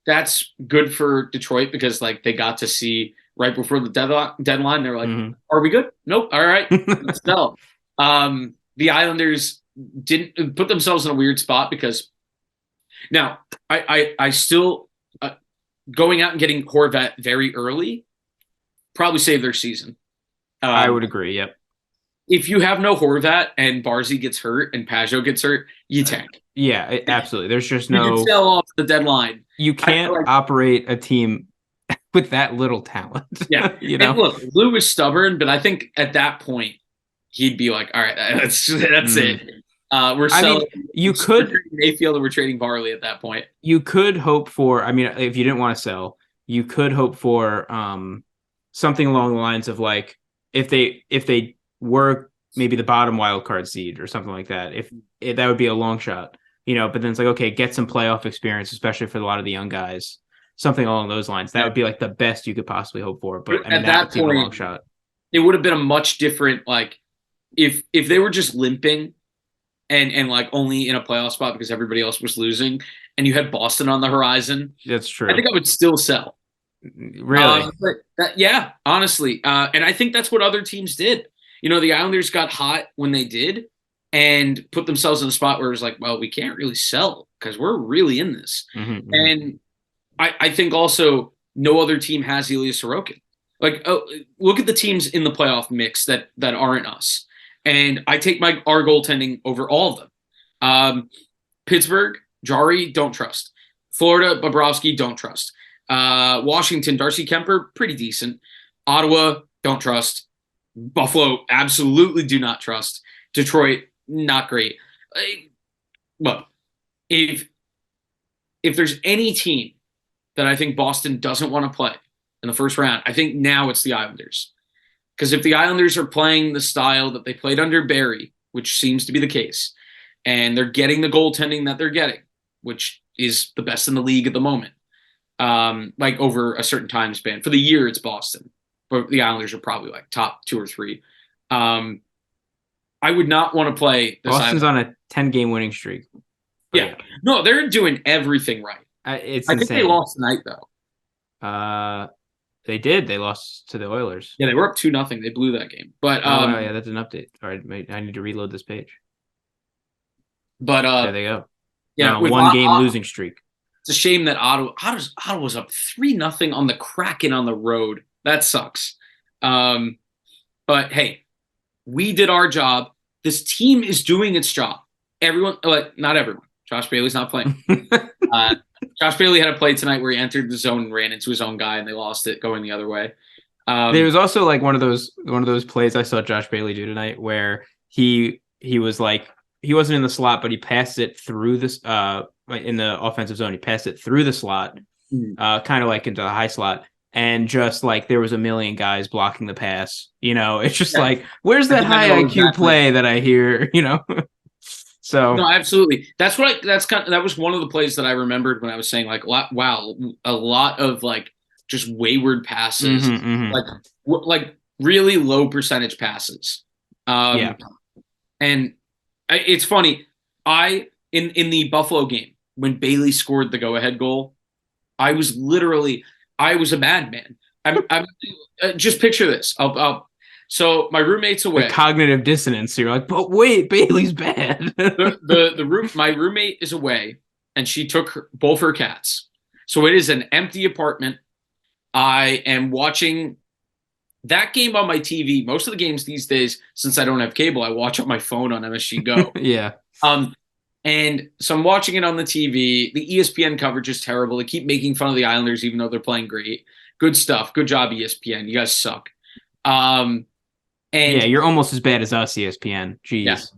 that's good for Detroit because like they got to see right before the deadline. They're like, are we good? Nope. All right, let's go. The Islanders didn't put themselves in a weird spot because now I still going out and getting Horvat very early probably saved their season. I would agree. Yep. If you have no Horvat and Barzy gets hurt and Pajot gets hurt, you tank. Yeah, absolutely. There's just You can sell off the deadline. You can't operate a team with that little talent. Yeah. And look, Lou was stubborn, but I think at that point he'd be like, all right, that's it. We're selling. You could Mayfield and we're trading Barley at that point. You could hope for. I mean, if you didn't want to sell, you could hope for something along the lines of like if they were maybe the bottom wild card seed or something like that. If that would be a long shot, but then it's like, okay, get some playoff experience, especially for a lot of the young guys. Something along those lines. That would be like the best you could possibly hope for. But I mean, that would be a long shot. It would have been a much different, like if they were just limping and like only in a playoff spot because everybody else was losing and you had Boston on the horizon. That's true. I think I would still sell. Really? Yeah, honestly. And I think that's what other teams did. The Islanders got hot when they did and put themselves in a spot where it was like, well, we can't really sell because we're really in this. Mm-hmm. And I think also no other team has Ilya Sorokin. Like, look at the teams in the playoff mix that aren't us. And I take our goaltending over all of them. Pittsburgh, Jari, don't trust. Florida, Bobrovsky, don't trust. Washington, Darcy Kemper, pretty decent. Ottawa, don't trust. Buffalo, absolutely do not trust. Detroit, not great. Look, if there's any team that I think Boston doesn't want to play in the first round, I think now it's the Islanders. Because if the Islanders are playing the style that they played under Barry, which seems to be the case, and they're getting the goaltending that they're getting, which is the best in the league at the moment, like over a certain time span. For the year, it's Boston. But the Islanders are probably like top 2 or 3. I would not want to play this Boston's on a 10-game winning streak. Yeah. No, they're doing everything right. I think they lost tonight, though. They did. They lost to the Oilers. Yeah, they were up 2-0. They blew that game. But yeah, that's an update. All right, I need to reload this page. But there they go. Yeah, with 1-game losing streak. It's a shame that Ottawa's up 3-0 on the Kraken on the road. That sucks. But hey, we did our job. This team is doing its job. Everyone, not everyone. Josh Bailey's not playing. Josh Bailey had a play tonight where he entered the zone and ran into his own guy, and they lost it going the other way. There was also like one of those plays I saw Josh Bailey do tonight where he was like he wasn't in the slot, but he passed it through this in the offensive zone. He passed it through the slot, kind of like into the high slot. And just like there was a million guys blocking the pass, it's just Yeah. like, where's that I think I high know IQ exactly. play that I hear, So No, absolutely. That was one of the plays that I remembered when I was saying like, wow, a lot of like just wayward passes, mhm. like like really low percentage passes. Yeah. Um, and it's funny. In the Buffalo game when Bailey scored the go ahead goal, I was a madman. I'm just picture this. So my roommate's The away. cognitive dissonance. You're like, but wait, Bailey's bad. My roommate is away, and she took both her cats. So it is an empty apartment. I am watching that game on my TV. Most of the games these days, since I don't have cable, I watch on my phone on MSG Go. Yeah. Um, and so I'm watching it on the TV. The ESPN coverage is terrible. They keep making fun of the Islanders, even though they're playing great. Good stuff. Good job, ESPN. You guys suck. Um, Yeah, and you're almost as bad as us, ESPN. yeah, Jeez.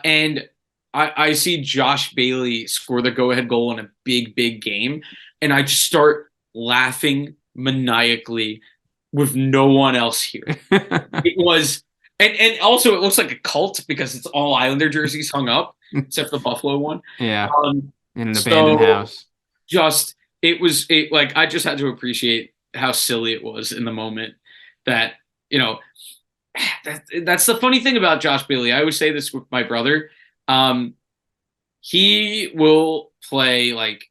and I see Josh Bailey score the go-ahead goal in a big game, and I just start laughing maniacally with no one else here. It was, and also it looks like a cult because it's all Islander jerseys hung up, except the Buffalo one. Yeah. In an abandoned So house. just like I just had to appreciate how silly it was in the moment that you know that's the funny thing about Josh Bailey. I always say this with my brother. Um, he will play like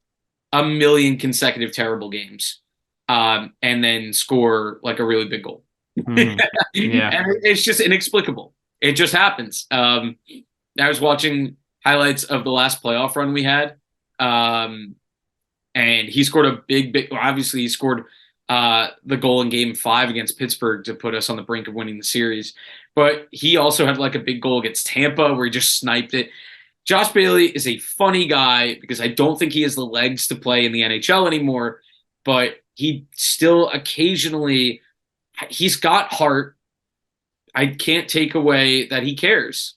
a million consecutive terrible games, and then score like a really big goal. Mhm. Yeah. And it's just inexplicable. It just happens. I was watching highlights of the last playoff run we had, um, and he scored a big. Well, obviously, he scored the goal in Game 5 against Pittsburgh to put us on the brink of winning the series. But he also had like a big goal against Tampa where he just sniped it. Josh Bailey is a funny guy because I don't think he has the legs to play in the NHL anymore, but he still occasionally he's got heart. I can't take away that he cares.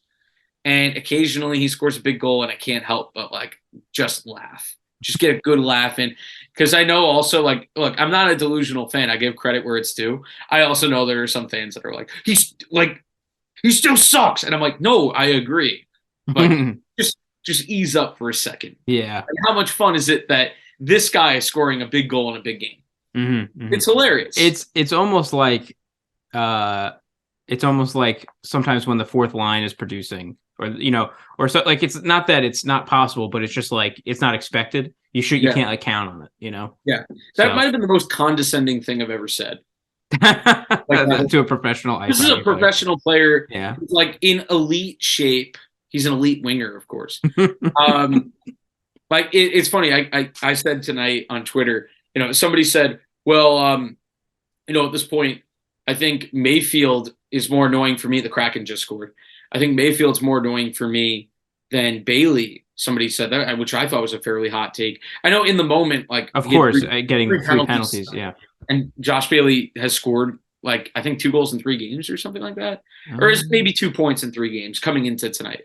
And occasionally he scores a big goal and I can't help but like just laugh. Just get a good laugh in. Because I know also like look, I'm not a delusional fan. I give credit where it's due. I also know there are some fans that are like he still sucks. And I'm like, no, I agree. But just ease up for a second. Yeah. And how much fun is it that this guy is scoring a big goal in a big game? It's hilarious. It's almost like sometimes when the fourth line is producing or so like it's not that it's not possible, but it's just like it's not expected. You can't like count on it, Yeah. That might have been the most condescending thing I've ever said. Like to a professional ice this is a professional player. Yeah. Who's like in elite shape. He's an elite winger, of course. Like it's funny. I said tonight on Twitter, somebody said, well, at this point, I think Mayfield is more annoying for me. The Kraken just scored. I think Mayfield's more annoying for me than Bailey. Somebody said that, which I thought was a fairly hot take. I know in the moment, like of course, getting three penalties, yeah. And Josh Bailey has scored like I think 2 goals in 3 games or something like that, or is maybe 2 points in 3 games coming into tonight.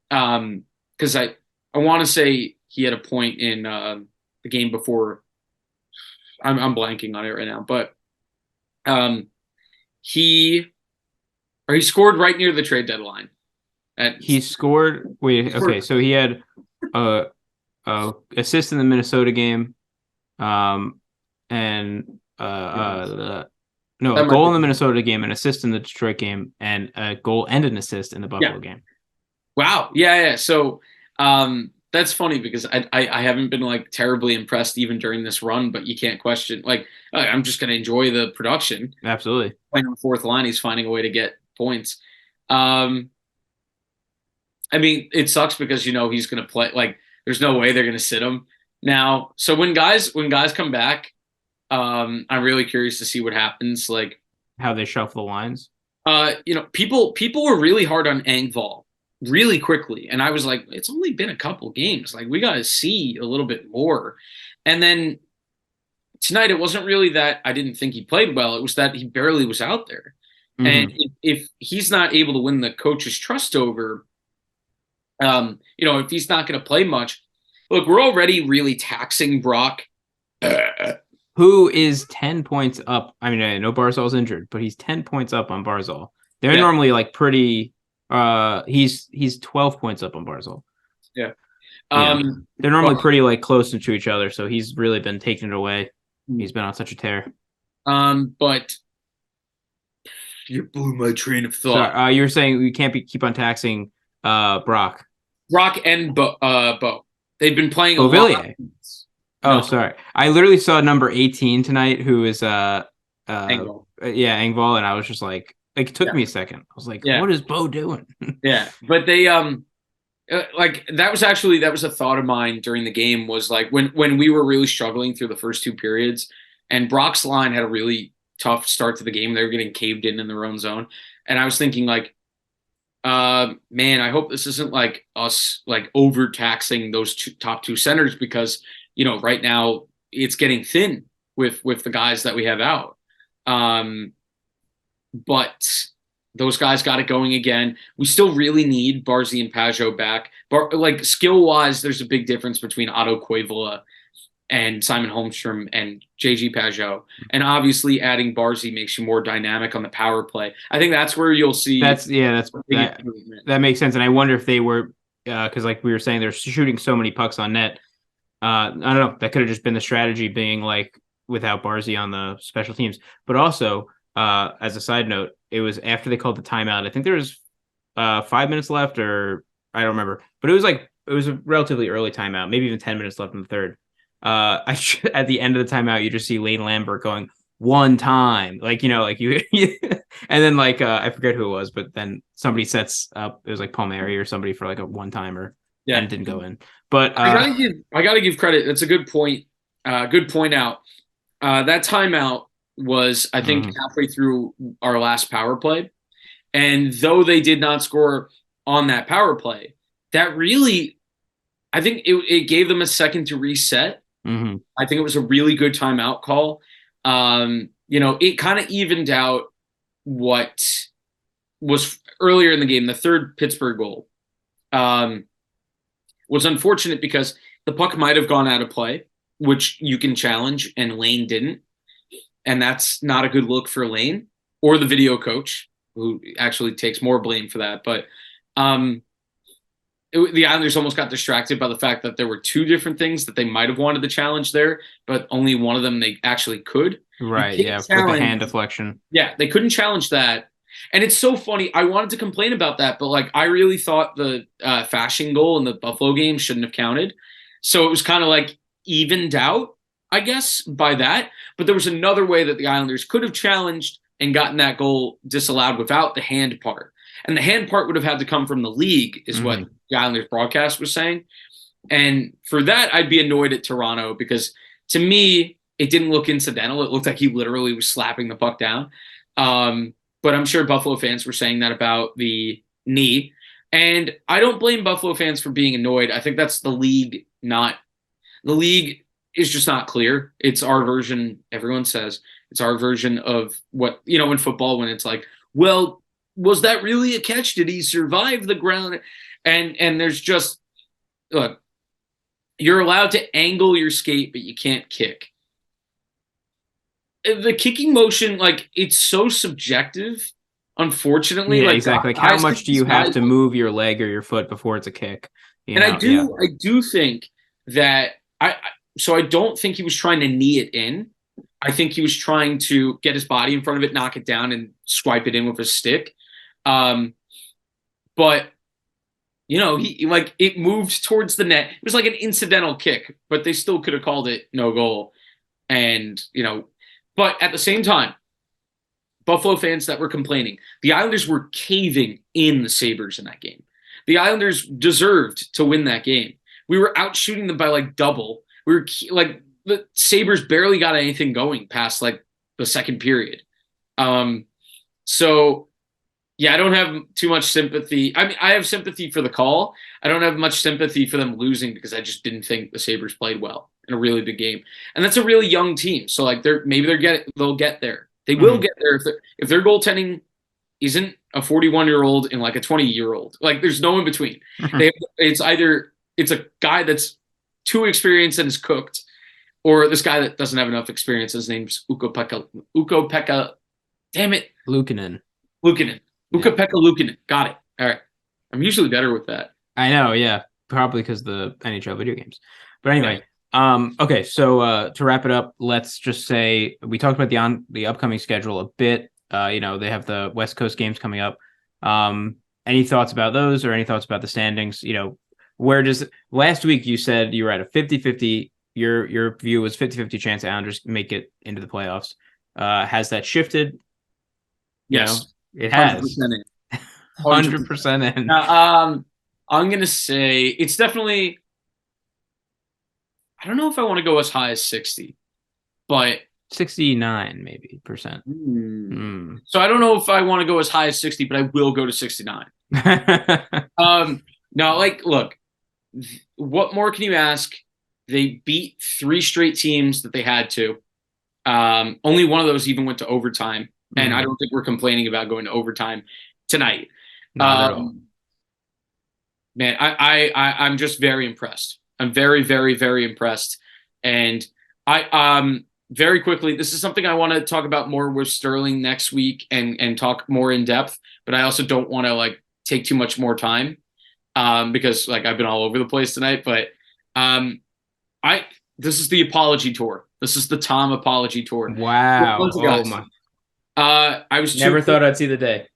Because I want to say he had a point in the game before. I'm blanking on it right now, but he scored right near the trade deadline. He scored. Wait, okay, so he had a assist in the Minnesota game, and a goal in the Minnesota game, an assist in the Detroit game, and a goal and an assist in the Buffalo game. Wow, yeah. So that's funny because I haven't been like terribly impressed even during this run, but you can't question like I'm just gonna enjoy the production. Absolutely, playing on the fourth line, he's finding a way to get points. I mean, it sucks because he's going to play. Like, there's no way they're going to sit him now. So when guys come back, I'm really curious to see what happens. Like how they shuffle the lines. People were really hard on Engvall really quickly, and I was like, it's only been a couple games. Like we got to see a little bit more. And then tonight, it wasn't really that I didn't think he played well. It was that he barely was out there. Mm-hmm. And if he's not able to win the coach's trust over. If he's not going to play much, look, we're already really taxing Brock who is 10 points up. I mean, I know Barzal's injured, but he's 10 points up on Barzal. They're Yeah, normally like pretty he's 12 points up on Barzal. yeah. Yeah. They're normally But pretty like close to each other, so he's really been taking it away. He's been on such a tear. but you blew my train of So thought. you were saying we can't keep on taxing Brock. Brock and Bo. They've been playing a lot. Beauvillier. Oh, No, sorry. I literally saw number 18 tonight, who is Engel. yeah, Engvall, and I was just like it took Yeah, me a second. I was like, yeah, what is Bo doing? yeah. But they like that was a thought of mine during the game was like when we were really struggling through the first two periods, and Brock's line had a really tough start to the game. They were getting caved in their own zone, and I was thinking like, man, I hope this isn't like us like overtaxing those top two centers because right now it's getting thin with the guys that we have out. But those guys got it going again. We still really need Barzy and Pajot back. But like skill wise, there's a big difference between Otto Koivula and Simon Holmstrom and JG Pajot. And obviously adding Barzy makes you more dynamic on the power play. I think that's where you'll see That makes sense. And I wonder if they were because like we were saying, they're shooting so many pucks on net. I don't know. That could have just been the strategy being like without Barzy on the special teams. But also, as a side note, it was after they called the timeout. I think there was 5 minutes left, or I don't remember. But it was a relatively early timeout, maybe even 10 minutes left in the third. At the end of the timeout, you just see Lane Lambert going one time, like like you, and then like I forget who it was, but then somebody sets up. It was like Palmieri or somebody for like a one timer, and it didn't go in. But I gotta give credit. That's a good point. Good point out. That timeout was, I think, halfway through our last power play. And though they did not score on that power play, that really, I think it gave them a second to reset. I think it was a really good timeout call. It kind of evened out what was earlier in the game, the third Pittsburgh goal. Was unfortunate because the puck might have gone out of play, which you can challenge, and Lane didn't. And that's not a good look for Lane or the video coach, who actually takes more blame for that. But the Islanders almost got distracted by the fact that there were two different things that they might have wanted to challenge there, but only one of them they actually could. Right, yeah, with the hand deflection. Yeah, they couldn't challenge that. And it's so funny. I wanted to complain about that, but like I really thought the Fasching goal in the Buffalo game shouldn't have counted. So it was kind of like evened out, I guess, by that. But there was another way that the Islanders could have challenged and gotten that goal disallowed without the hand part. And the hand part would have had to come from the league, is what the Islanders broadcast was saying. And for that, I'd be annoyed at Toronto because to me, it didn't look incidental. It looked like he literally was slapping the puck down. But I'm sure Buffalo fans were saying that about the knee. And I don't blame Buffalo fans for being annoyed. I think that's the league the league is just not clear. It's our version, everyone says, it's our version of what, in football when it's like, well, was that really a catch? Did he survive the ground? And there's just, look, you're allowed to angle your skate, but you can't kick. The kicking motion, like, it's so subjective, unfortunately. Yeah, like exactly. Like, how much do you have to move your leg or your foot before it's a kick? I do think that so I don't think he was trying to knee it in. I think he was trying to get his body in front of it, knock it down, and swipe it in with a stick. But he like it moved towards the net. It was like an incidental kick, but they still could have called it no goal. And but at the same time, Buffalo fans that were complaining, the Islanders were caving in the Sabres in that game. The Islanders deserved to win that game. We were out shooting them by like double. We were like the Sabres barely got anything going past like the second period. So yeah, I don't have too much sympathy. I mean, I have sympathy for the call. I don't have much sympathy for them losing because I just didn't think the Sabres played well in a really big game. And that's a really young team. So like they'll get there. They will get there if their goaltending isn't a 41-year-old and like a 20-year-old. Like there's no in between. It's either it's a guy that's too experienced and is cooked, or this guy that doesn't have enough experience. His name's Ukko-Pekka. Damn it, Luukkonen. Luukkonen. Yeah. Ukko-Pekka Luukkonen. Got it. All right. I'm usually better with that. I know, yeah, probably because the NHL video games. But Yeah. anyway, okay, so to wrap it up, let's just say we talked about the upcoming schedule a bit. They have the West Coast games coming up. Any thoughts about those or any thoughts about the standings? Where does last week you said you were at a 50-50, your view was 50-50 chance Islanders make it into the playoffs. Has that shifted? Yes. It has. 100%. 100% in. I'm gonna say it's definitely. I don't know if I want to go as high as 60, but 69 maybe percent. So I don't know if I want to go as high as 60, but I will go to 69. No, look, what more can you ask? They beat 3 straight teams that they had to. Only one of those even went to overtime, and I don't think we're complaining about going to overtime tonight. Not at all. Man, I'm just very impressed. I'm very, very, very impressed. And I very quickly, this is something I want to talk about more with Sterling next week and talk more in depth, but I also don't want to take too much more time because I've been all over the place tonight. But this is the apology tour. This is the Tom apology tour. Wow. Oh my. I was never thought I'd see the day.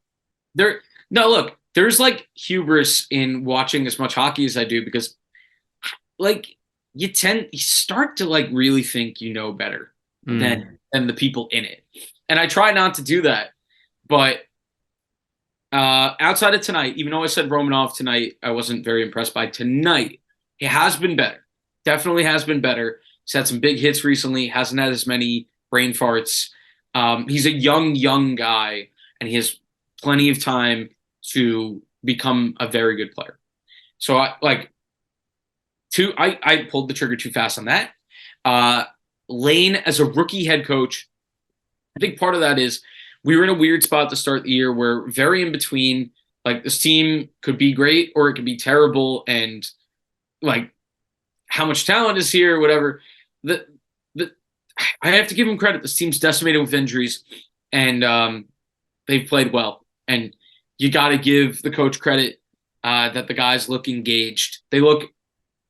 Look, there's hubris in watching as much hockey as I do because you start to really think you know better than the people in it. And I try not to do that. But outside of tonight, even though I said Romanov tonight, I wasn't very impressed by tonight. It has been better. Definitely has been better. He's had some big hits recently. Hasn't had as many brain farts. He's a young guy, and he has plenty of time to become a very good player. So I pulled the trigger too fast on that. Lane as a rookie head coach, I think part of that is we were in a weird spot to start the year where very in between, this team could be great or it could be terrible, and how much talent is here, whatever. I have to give him credit. This team's decimated with injuries, and they've played well. And you got to give the coach credit that the guys look engaged. They look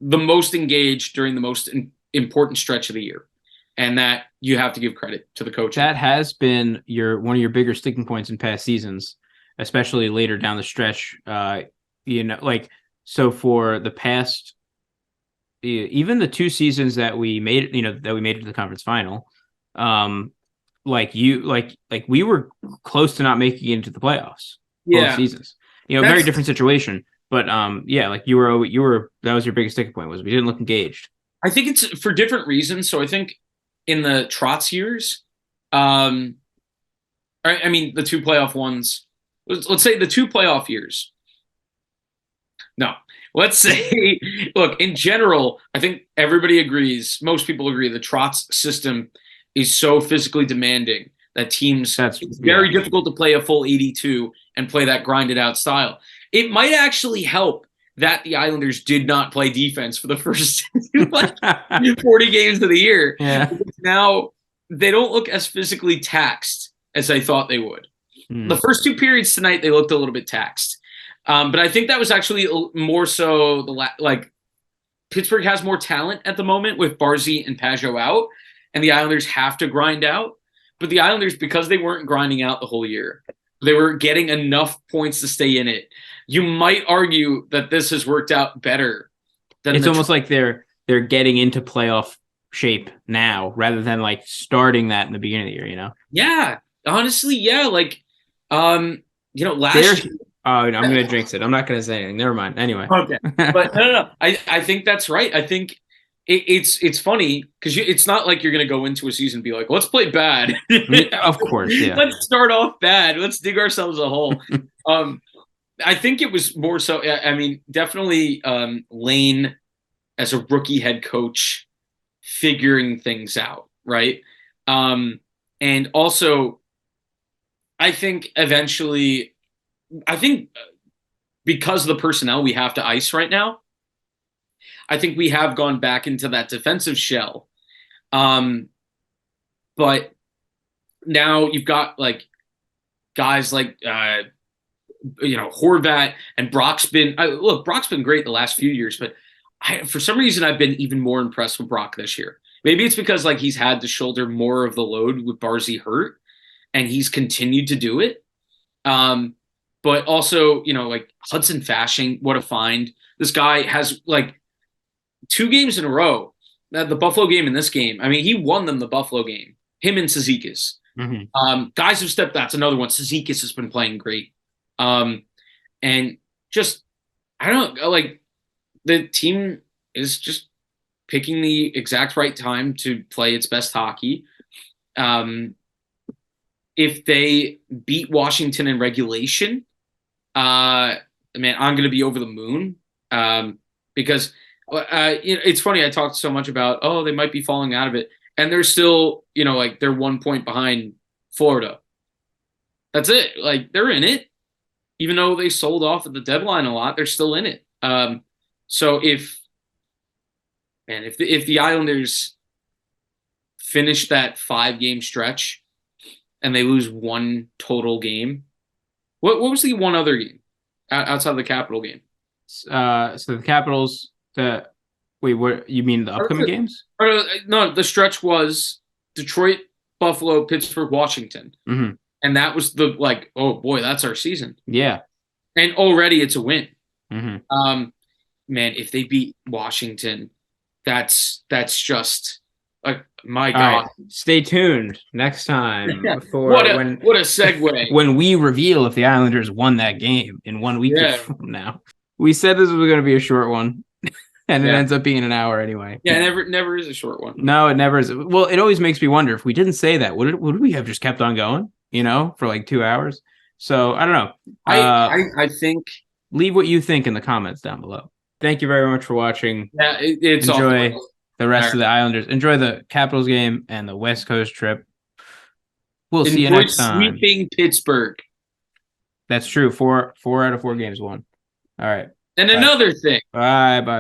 the most engaged during the most important stretch of the year, and that you have to give credit to the coach. That has been one of your bigger sticking points in past seasons, especially later down the stretch. So for the past, even the 2 seasons that we made it to the conference final, we were close to not making it into the playoffs. Both seasons. Very different situation. But you were that was your biggest sticking point, was we didn't look engaged. I think it's for different reasons. So I think in the Trotz years, the 2 playoff ones. Let's say the 2 playoff years. No, let's say, look, in general, I think everybody agrees. Most people agree the Trotz system is so physically demanding that it's very difficult to play a full 82 and play that grinded out style. It might actually help that the Islanders did not play defense for the first 40 games of the year. Yeah. Now they don't look as physically taxed as I thought they would. The first 2 periods tonight, they looked a little bit taxed. But I think that was actually more so Pittsburgh has more talent at the moment with Barzy and Pajot out, and the Islanders have to grind out. But the Islanders, because they weren't grinding out the whole year, they were getting enough points to stay in it. You might argue that this has worked out better. It's almost like they're getting into playoff shape now rather than starting that in the beginning of the year, Yeah, honestly, yeah. Last year. I'm going to jinx it. I'm not going to say anything. Never mind. Anyway. Okay. But no. I think that's right. I think it's funny because it's not like you're going to go into a season and be like, let's play bad. Of course, yeah. Let's start off bad. Let's dig ourselves a hole. I think it was more so, definitely Lane as a rookie head coach figuring things out, right? And also, I think eventually, because of the personnel we have to ice right now, I think we have gone back into that defensive shell Um, but now you've got like guys like Horvat and Brock's been look. Brock's been great the last few years, but for some reason I've been even more impressed with Brock this year. Maybe it's because like he's had to shoulder more of the load with Barzy hurt, and he's continued to do it. But also, like Hudson Fashing, what a find. This guy has like 2 games in a row. The Buffalo game and this game. I mean, he won them the Buffalo game. Him and Cizikas. Guys have stepped. That's another one. Cizikas has been playing great. And just I don't know, like the team is just picking the exact right time to play its best hockey. If they beat Washington in regulation, man, I'm going to be over the moon. Because it's funny. I talked so much about, they might be falling out of it. And they're still, like they're 1 point behind Florida. That's it. Like they're in it. Even though they sold off at the deadline a lot, they're still in it. So if the Islanders finish that 5-game stretch and they lose one total game, what was the one other game outside of the Capital game? So the Capitals. Wait, what you mean the upcoming games? No, the stretch was Detroit, Buffalo, Pittsburgh, Washington. Mm-hmm. And that was the like, oh boy, that's our season. Yeah. And already it's a win. Mm-hmm. Man, if they beat Washington, that's just like my God. Right. Stay tuned next time for what a segue. When we reveal if the Islanders won that game in 1 week from now. We said this was going to be a short one. And it ends up being an hour anyway. Yeah, never is a short one. No, it never is. Well, it always makes me wonder if we didn't say that, would we have just kept on going? For like 2 hours. So I don't know. I think leave what you think in the comments down below. Thank you very much for watching. Yeah, it's enjoy the rest of the Islanders. Enjoy the Capitals game and the West Coast trip. We'll see you next time. Sweeping Pittsburgh. That's true. 4 out of 4 games won. All right. And another thing. Bye.